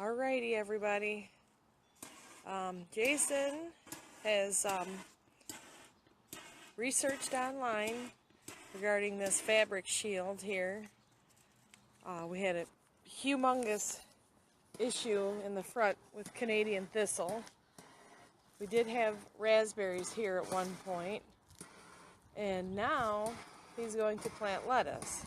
Alrighty, everybody. Jason has researched online regarding this fabric shield here. We had a humongous issue in the front with Canadian thistle. We did have raspberries here at one point, and now he's going to plant lettuce.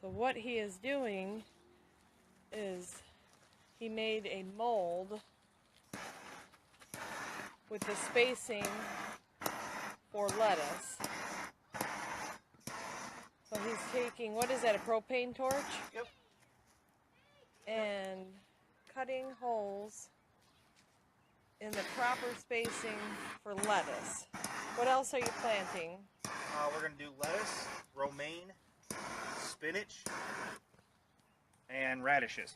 So what he is doing is he made a mold with the spacing for lettuce. So he's taking, what is that, a propane torch? Yep. And cutting holes in the proper spacing for lettuce. What else are you planting? We're going to do lettuce, romaine, spinach, and radishes.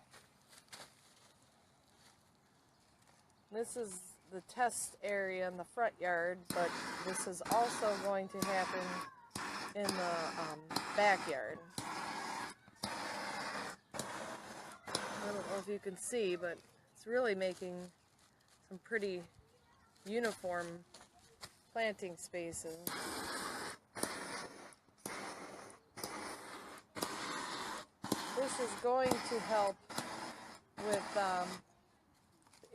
This is the test area in the front yard, but this is also going to happen in the backyard. I don't know if you can see, but it's really making some pretty uniform planting spaces. This is going to help with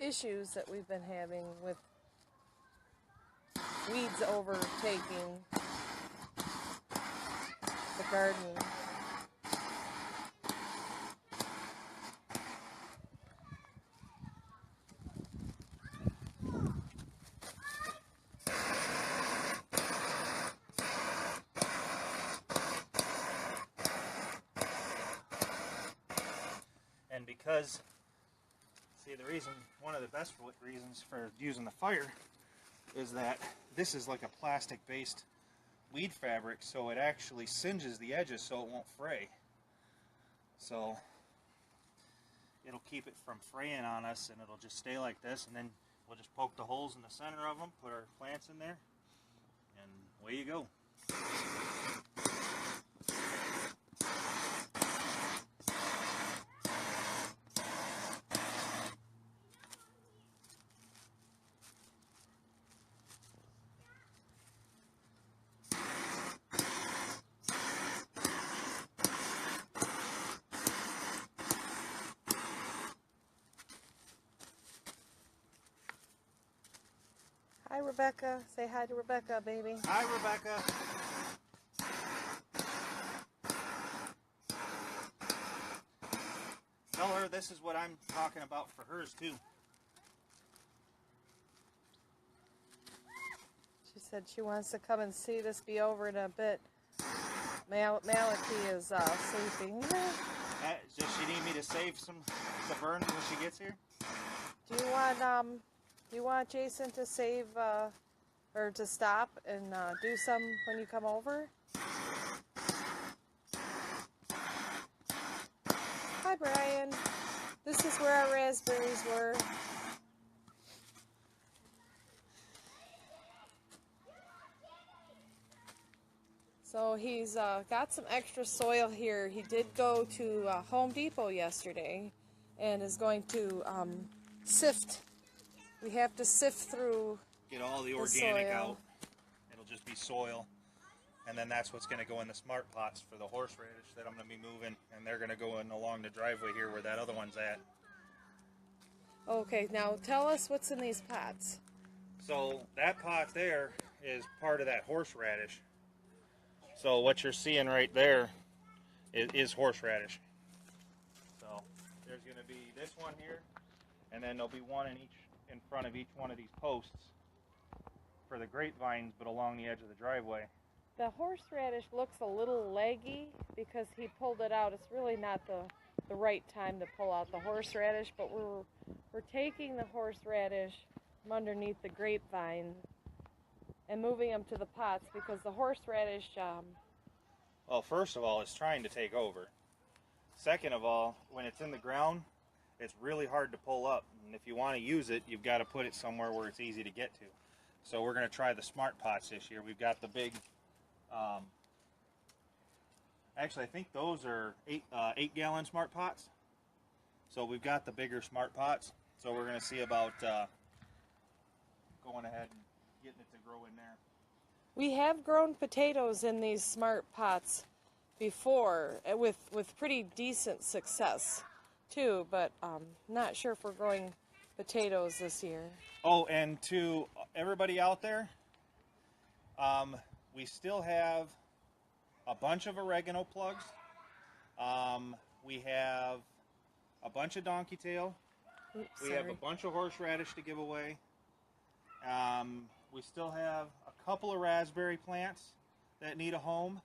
issues that we've been having with weeds overtaking the garden. And because, see, one of the best reasons for using the fire is that this is like a plastic-based weed fabric, so it actually singes the edges so it won't fray. So it'll keep it from fraying on us, and it'll just stay like this, and then we'll just poke the holes in the center of them, put our plants in there, and away you go. Hi, Rebecca. Say hi to Rebecca, baby. Hi, Rebecca. Tell her this is what I'm talking about for hers, too. She said she wants to come and see this be over in a bit. Maliki is sleeping. Does she need me to save some burns when she gets here? Do you want Jason to save or to stop and do some when you come over? Hi, Brian. This is where our raspberries were. So he's got some extra soil here. He did go to Home Depot yesterday and is going to sift. We have to sift through. Get all the organic out. It'll just be soil. And then that's what's going to go in the smart pots for the horseradish that I'm going to be moving. And they're going to go in along the driveway here where that other one's at. Okay, now tell us what's in these pots. So that pot there is part of that horseradish. So what you're seeing right there is horseradish. So there's going to be this one here, and then there'll be one in front of each one of these posts for the grapevines, but along the edge of the driveway. The horseradish looks a little leggy because he pulled it out. It's really not the right time to pull out the horseradish, but we're taking the horseradish from underneath the grapevine and moving them to the pots because the horseradish... Well, first of all, it's trying to take over. Second of all, when it's in the ground, it's really hard to pull up. And if you want to use it, you've got to put it somewhere where it's easy to get to. So we're going to try the smart pots this year. We've got the big... actually, I think those are 8-gallon smart pots. So we've got the bigger smart pots. So we're going to see about going ahead and getting it to grow in there. We have grown potatoes in these smart pots before with pretty decent success too, but not sure if we're growing potatoes this year. Oh, and to everybody out there, we still have a bunch of oregano plugs. We have a bunch of donkey tail. Oops, we have a bunch of horseradish to give away. We still have a couple of raspberry plants that need a home.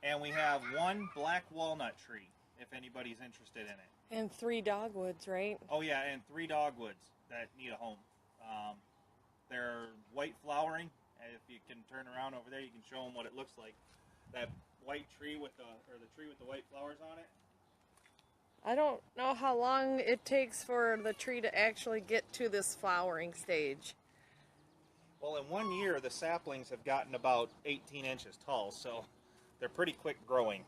And we have one black walnut tree, if anybody's interested in it. And 3 dogwoods, right? Oh yeah, and 3 dogwoods that need a home. They're white flowering. If you can turn around over there, you can show them what it looks like. That white tree with the tree with the white flowers on it. I don't know how long it takes for the tree to actually get to this flowering stage. Well, in 1 year, the saplings have gotten about 18 inches tall, so they're pretty quick growing.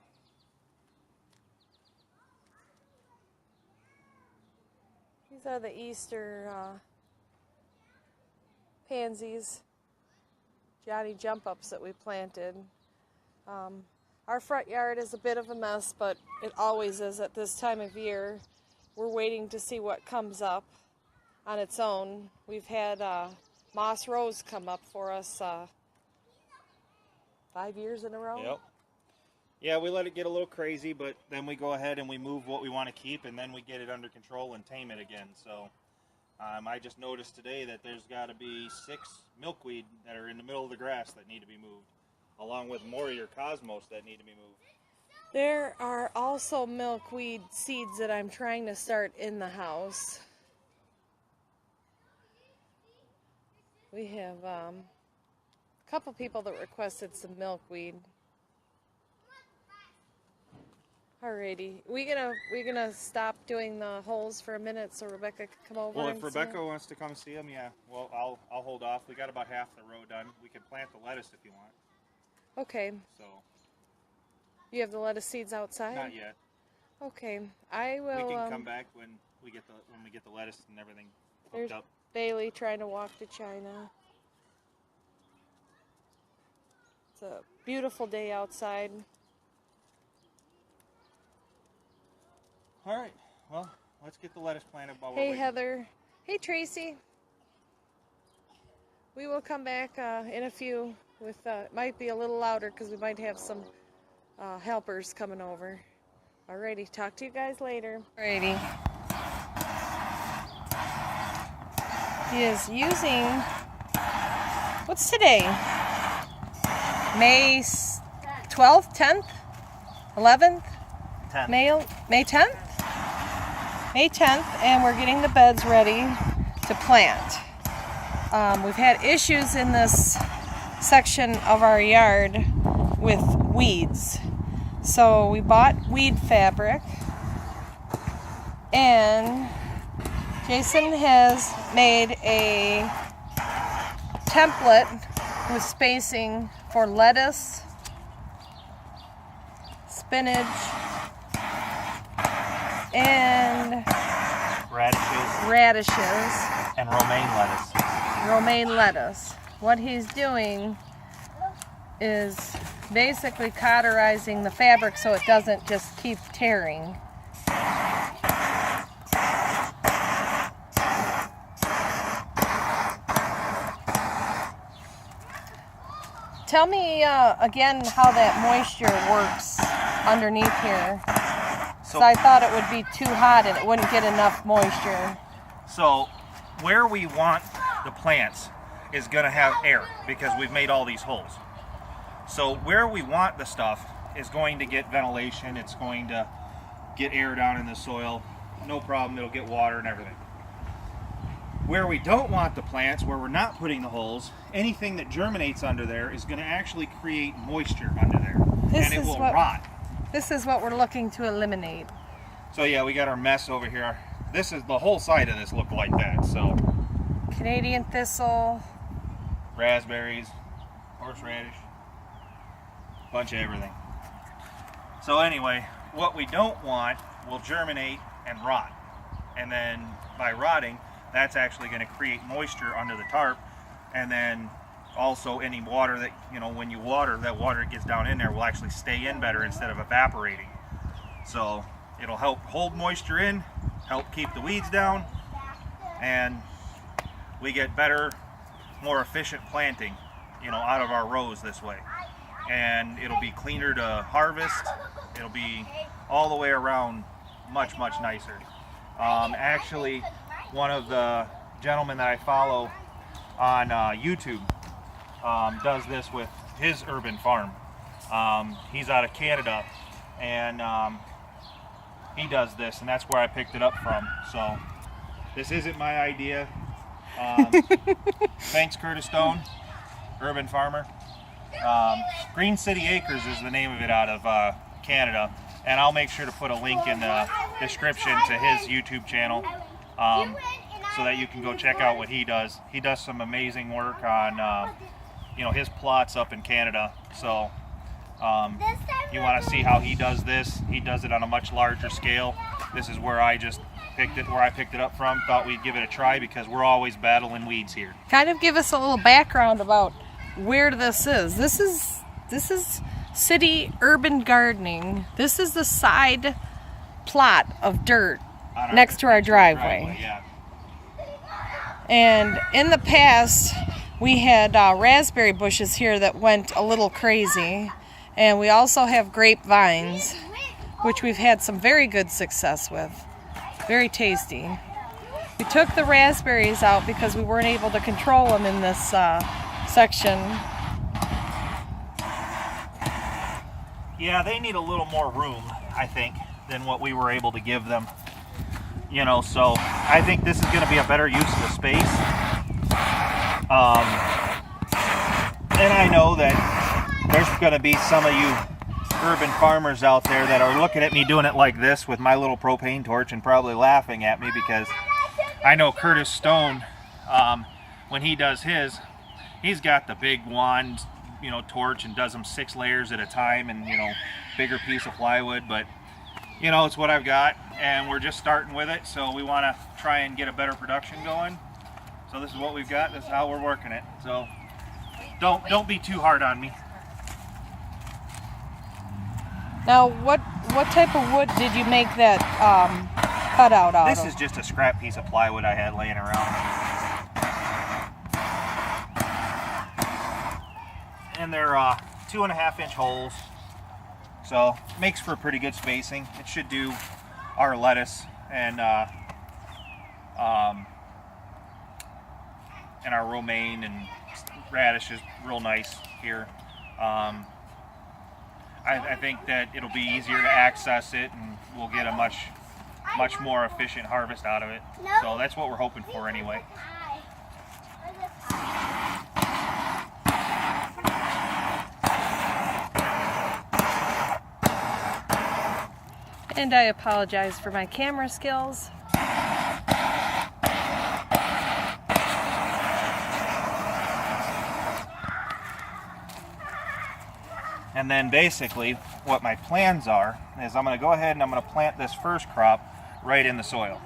These are the Easter pansies, Johnny jump ups that we planted. Our front yard is a bit of a mess, but it always is at this time of year. We're waiting to see what comes up on its own. We've had moss rose come up for us 5 years in a row. Yep. Yeah, we let it get a little crazy, but then we go ahead and we move what we want to keep, and then we get it under control and tame it again. So I just noticed today that there's got to be 6 milkweed that are in the middle of the grass that need to be moved, along with more of your cosmos that need to be moved. There are also milkweed seeds that I'm trying to start in the house. We have a couple people that requested some milkweed. Alrighty, we gonna stop doing the holes for a minute so Rebecca can come over. Well, and if see Rebecca them? wants to come see them, yeah. Well, I'll hold off. We got about half the row done. We can plant the lettuce if you want. Okay. So. You have the lettuce seeds outside? Not yet. Okay, I will. We can come back when we get the lettuce and everything hooked There's up. Bailey trying to walk to China. It's a beautiful day outside. All right. Well, let's get the lettuce planted while we're Hey waiting. Heather. Hey Tracy. We will come back in a few with, might be a little louder because we might have some helpers coming over. Alrighty, talk to you guys later. Alrighty. He is using, what's today? May 12th, 10th, 11th? 10. May 10th? May 10th, and we're getting the beds ready to plant. We've had issues in this section of our yard with weeds. So we bought weed fabric, and Jason has made a template with spacing for lettuce, spinach, and radishes and romaine lettuce. What he's doing is basically cauterizing the fabric so it doesn't just keep tearing. Tell me again how that moisture works underneath here. So I thought it would be too hot and it wouldn't get enough moisture. So where we want the plants is going to have air because we've made all these holes. So where we want the stuff is going to get ventilation. It's going to get air down in the soil. No problem. It'll get water and everything. Where we don't want the plants, where we're not putting the holes, anything that germinates under there is going to actually create moisture under there. And it will rot. This is what we're looking to eliminate. So yeah, we got our mess over here. This is the whole side of this look like that. So Canadian thistle, raspberries, horseradish, bunch of everything. So anyway, what we don't want will germinate and rot. And then by rotting, that's actually going to create moisture under the tarp. And then also any water that, you know, when you water, that water that gets down in there will actually stay in better instead of evaporating. So it'll help hold moisture in, help keep the weeds down, and we get better, more efficient planting, you know, out of our rows this way. And it'll be cleaner to harvest. It'll be all the way around much, much nicer. Actually, one of the gentlemen that I follow on YouTube does this with his urban farm. He's out of Canada, and he does this, and that's where I picked it up from. So this isn't my idea. Thanks, Curtis Stone, urban farmer. Green City Acres is the name of it, out of Canada, and I'll make sure to put a link in the description to his YouTube channel, so that you can go check out what he does. He does some amazing work on you know, his plots up in Canada. So you want to see how he does this. He does it on a much larger scale. This is where I just picked it up from. Thought we'd give it a try because we're always battling weeds here. Kind of give us a little background about where this is. This is city urban gardening. This is the side plot of dirt next to our driveway. Yeah. And in the past, we had raspberry bushes here that went a little crazy. And we also have grapevines, which we've had some very good success with. Very tasty. We took the raspberries out because we weren't able to control them in this section. Yeah, they need a little more room, I think, than what we were able to give them. You know, so I think this is going to be a better use of the space. And I know that there's going to be some of you urban farmers out there that are looking at me doing it like this with my little propane torch and probably laughing at me, because I know Curtis Stone, when he does his, he's got the big wand, you know, torch, and does them 6 layers at a time, and, you know, bigger piece of plywood. But, you know, it's what I've got, and we're just starting with it, so we want to try and get a better production going. So this is what we've got. This is how we're working it. So don't be too hard on me. Now, what type of wood did you make that cutout out of? This is just a scrap piece of plywood I had laying around. And they're 2.5-inch holes, so makes for pretty good spacing. It should do our lettuce and our romaine and radish is real nice here. I think that it'll be easier to access it, and we'll get a much more efficient harvest out of it. So that's what we're hoping for anyway. And I apologize for my camera skills. And then basically what my plans are is I'm going to go ahead and I'm going to plant this first crop right in the soil.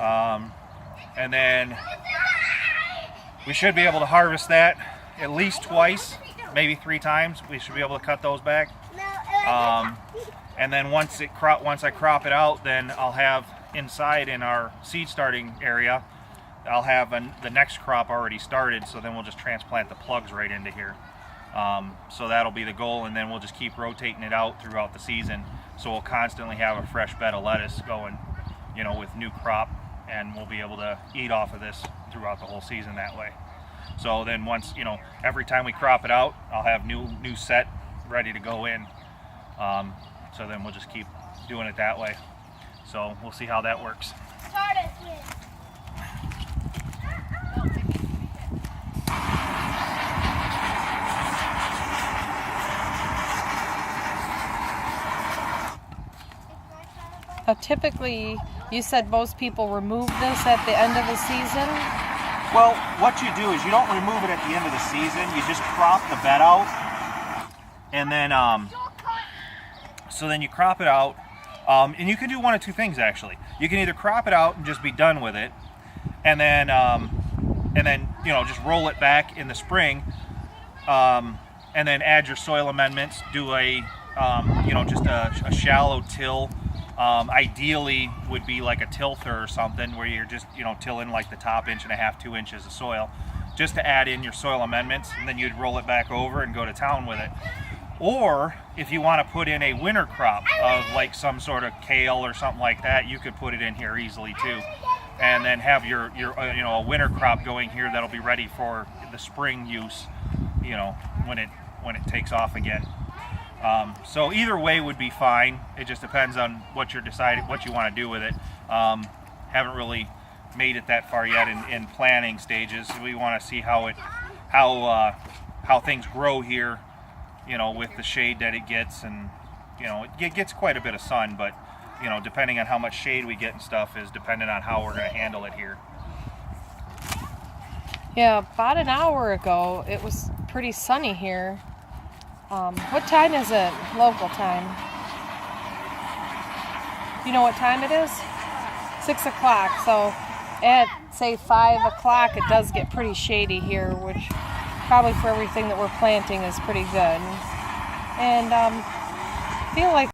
And then we should be able to harvest that at least twice, maybe 3 times. We should be able to cut those back. And then once I crop it out, then I'll have inside in our seed starting area, I'll have the next crop already started, so then we'll just transplant the plugs right into here. So that'll be the goal, and then we'll just keep rotating it out throughout the season, so we'll constantly have a fresh bed of lettuce going, you know, with new crop, and we'll be able to eat off of this throughout the whole season that way. So then once, you know, every time we crop it out, I'll have new set ready to go in. So then we'll just keep doing it that way. So we'll see how that works. Typically, you said most people remove this at the end of the season? Well, what you do is you don't remove it at the end of the season. You just crop the bed out. And then, So then you crop it out, and you can do one of two things actually. You can either crop it out and just be done with it, and then you know, just roll it back in the spring, and then add your soil amendments. Do a you know, just a shallow till. Ideally would be like a tilther or something where you're just, you know, tilling like the top 1.5 inches, 2 inches of soil, just to add in your soil amendments, and then you'd roll it back over and go to town with it. Or if you want to put in a winter crop of like some sort of kale or something like that, you could put it in here easily too, and then have your you know, a winter crop going here that'll be ready for the spring use, you know, when it takes off again. So either way would be fine. It just depends on what you're deciding, what you want to do with it. Haven't really made it that far yet in planning stages. We want to see how things grow here, you know, with the shade that it gets, and you know, it gets quite a bit of sun, but you know, depending on how much shade we get and stuff is dependent on how we're going to handle it here. Yeah, about an hour ago it was pretty sunny here. What time is it? Local time. You know what time it is? 6 o'clock. So at say 5 o'clock it does get pretty shady here, which probably for everything that we're planting is pretty good. And feel like